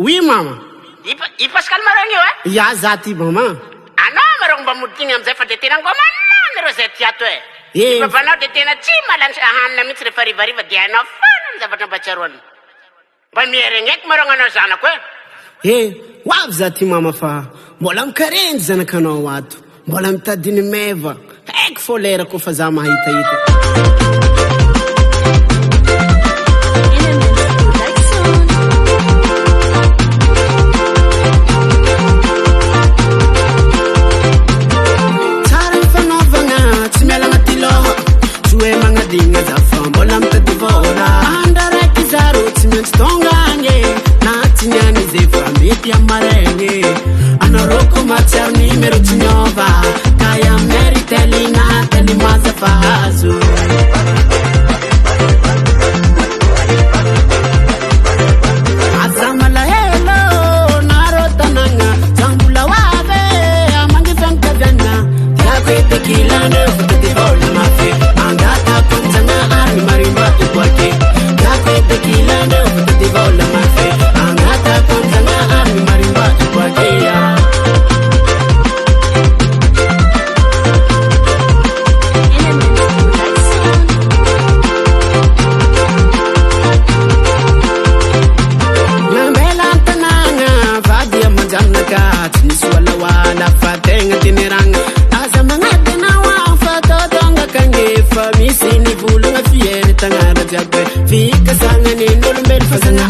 Oui, maman. I Pascal marang io, Ya, zati, maman. Ano, marang bamuding am zay fa de tena ngomanana ro zay tiato e. Eh. Babanao de tena tsy malan sa hanina mihitsy rehefa rivariva de anao fana ny zavatra mbatsaroany. Mba mieregneky marang anao zanako e. Ho avy zati, mama, fa mbola mikarenjy zanakanao ato. Mbola mitadiny meva. Haiko fô lera koa fa za mahitahita. Dinga zafa mbola mtadivola andaraki zaro tsy maintsy tonganye na tsy niany zay fa mety amarenge anaroko matsiaro nimero tsy miova kaya meritelina teny mazafa hazo aza malahelo naro tanagna zambula wave amangifankavyana tiako etekilane futadivola mafe andata konzana armi marimba ikwake tiako etekilane futadivola mafe andata konzana armi marimba ikwake ya Niswala wala fatenga tineranga asa mangate na wa fato donga kange famisi ni bulunga fiere tangara jagwe fika sanga ni ndolmbel fasanga